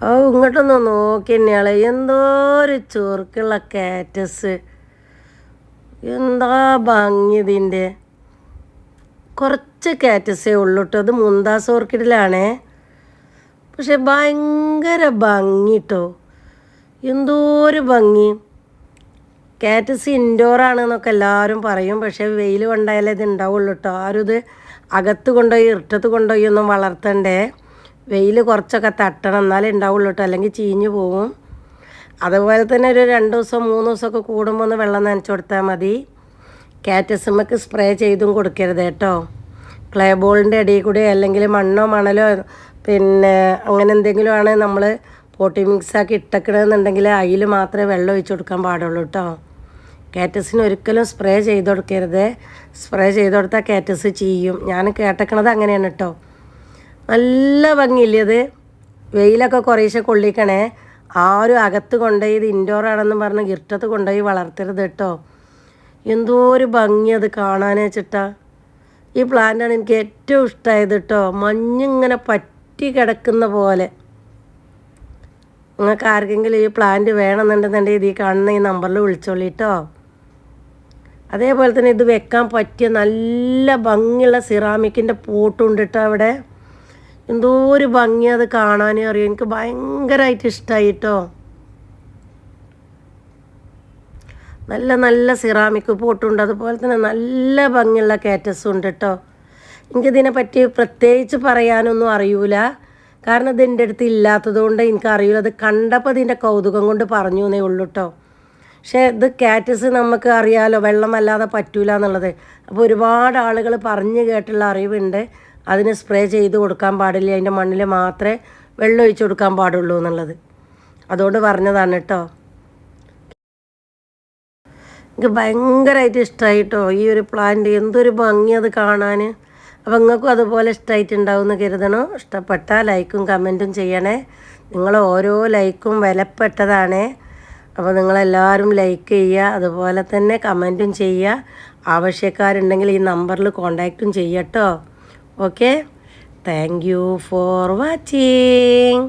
ഓ ഇങ്ങോട്ടൊന്ന് നോക്കി തന്നെയാളെ എന്തോ ഒരു ചൊറുക്കുള്ള കാറ്റസ്. എന്താ ഭംഗി ഇതിൻ്റെ. കുറച്ച് കാറ്റസേ ഉള്ളൂ കേട്ടോ. അത് മുന്താസ് ഓർക്കിഡിലാണേ. പക്ഷെ ഭയങ്കര ഭംഗി കേട്ടോ. എന്തോ ഒരു ഭംഗി. കാറ്റസ് ഇൻഡോറാണെന്നൊക്കെ എല്ലാവരും പറയും. പക്ഷേ വെയിൽ കൊണ്ടായാലേ ഇത് ഉണ്ടാവുള്ളൂ കേട്ടോ. ആരും ഇത് അകത്ത് കൊണ്ടുപോയി ഇർട്ടത്ത് കൊണ്ടുപോയി ഒന്നും വളർത്തണ്ടേ. വെയിൽ കുറച്ചൊക്കെ തട്ടണം, എന്നാലേ ഉണ്ടാവുള്ളൂ കേട്ടോ, അല്ലെങ്കിൽ ചീഞ്ഞ് പോവും. അതുപോലെ തന്നെ ഒരു 2 ദിവസം 3 ദിവസമൊക്കെ കൂടുമ്പോൾ ഒന്ന് വെള്ളം നനച്ച് കൊടുത്താൽ മതി. കാറ്റസുമ്മക്ക് സ്പ്രേ ചെയ്തും കൊടുക്കരുത് കേട്ടോ. ക്ലേ ബോളിൻ്റെ ഇടയിൽ കൂടെ അല്ലെങ്കിൽ മണ്ണോ മണലോ പിന്നെ അങ്ങനെ എന്തെങ്കിലും ആണ് നമ്മൾ പോട്ടി മിക്സാക്കി ഇട്ടക്കണമെന്നുണ്ടെങ്കിൽ അതിൽ മാത്രമേ വെള്ളം ഒഴിച്ച് കൊടുക്കാൻ പാടുള്ളൂ കേട്ടോ. കാറ്റസിന് ഒരിക്കലും സ്പ്രേ ചെയ്ത് കൊടുക്കരുത്. സ്പ്രേ ചെയ്ത് കൊടുത്താൽ കാറ്റസ് ചീയും. ഞാൻ കേട്ടക്കണത് അങ്ങനെയാണ് കേട്ടോ. നല്ല ഭംഗിയില്ലേ അത്. വെയിലൊക്കെ കുറേശ്ശെ കൊള്ളിക്കണേ. ആരും അകത്ത് കൊണ്ടുപോയി ഇത് ഇൻഡോറാണെന്ന് പറഞ്ഞ് ഇർട്ടത്ത് കൊണ്ടുപോയി വളർത്തരുത് കേട്ടോ. എന്തോ ഒരു ഭംഗി അത് കാണാൻ വെച്ചിട്ടാ. ഈ പ്ലാന്റാണ് എനിക്ക് ഏറ്റവും ഇഷ്ടമായത് കേട്ടോ. മഞ്ഞിങ്ങനെ പറ്റി കിടക്കുന്ന പോലെ. നിങ്ങൾക്ക് ആർക്കെങ്കിലും ഈ പ്ലാന്റ് വേണമെന്നുണ്ടെന്നുണ്ടെങ്കിൽ ഈ കാണുന്ന ഈ നമ്പറിൽ വിളിച്ചോളി കേട്ടോ. അതേപോലെ തന്നെ ഇത് വെക്കാൻ പറ്റിയ നല്ല ഭംഗിയുള്ള സിറാമിക്കിൻ്റെ പോട്ടുണ്ട് കേട്ടോ അവിടെ. എന്തോ ഒരു ഭംഗി അത് കാണാനും അറിയാം. എനിക്ക് ഭയങ്കരമായിട്ട് ഇഷ്ടമായി കേട്ടോ. നല്ല നല്ല സിറാമിക് പോട്ടുണ്ട്. അതുപോലെ തന്നെ നല്ല ഭംഗിയുള്ള കാറ്റസും ഉണ്ട് കേട്ടോ. എനിക്കിതിനെ പറ്റി പ്രത്യേകിച്ച് പറയാനൊന്നും അറിയൂല. കാരണം ഇത് എൻ്റെ അടുത്ത് ഇല്ലാത്തത് കൊണ്ട് എനിക്കറിയില്ല. അത് കണ്ടപ്പോൾ ഇതിൻ്റെ കൗതുകം കൊണ്ട് പറഞ്ഞു എന്നേ ഉള്ളൂ കേട്ടോ. പക്ഷേ ഇത് കാറ്റസ് നമുക്ക് അറിയാമല്ലോ, വെള്ളമല്ലാതെ പറ്റൂല എന്നുള്ളത്. അപ്പോൾ ഒരുപാട് ആളുകൾ പറഞ്ഞു കേട്ടുള്ള അറിവുണ്ട്. അതിന് സ്പ്രേ ചെയ്ത് കൊടുക്കാൻ പാടില്ല, അതിൻ്റെ മണ്ണിൽ മാത്രമേ വെള്ളം ഒഴിച്ച് കൊടുക്കാൻ പാടുള്ളൂ എന്നുള്ളത്. അതുകൊണ്ട് പറഞ്ഞതാണ് കേട്ടോ. എനിക്ക് ഭയങ്കരമായിട്ട് ഇഷ്ടമായി കേട്ടോ ഈ ഒരു പ്ലാന്റ്. എന്തൊരു ഭംഗി അത് കാണാൻ. അപ്പോൾ നിങ്ങൾക്കും അതുപോലെ ഇഷ്ടമായിട്ടുണ്ടാവും എന്ന് കരുതണോ. ഇഷ്ടപ്പെട്ടാൽ ലൈക്കും കമൻറ്റും ചെയ്യണേ. നിങ്ങൾ ഓരോ ലൈക്കും വിലപ്പെട്ടതാണ്. അപ്പോൾ നിങ്ങളെല്ലാവരും ലൈക്ക് ചെയ്യുക, അതുപോലെ തന്നെ കമൻറ്റും ചെയ്യുക. ആവശ്യക്കാരുണ്ടെങ്കിൽ ഈ നമ്പറിൽ കോൺടാക്റ്റും ചെയ്യട്ടോ. Okay, thank you for watching.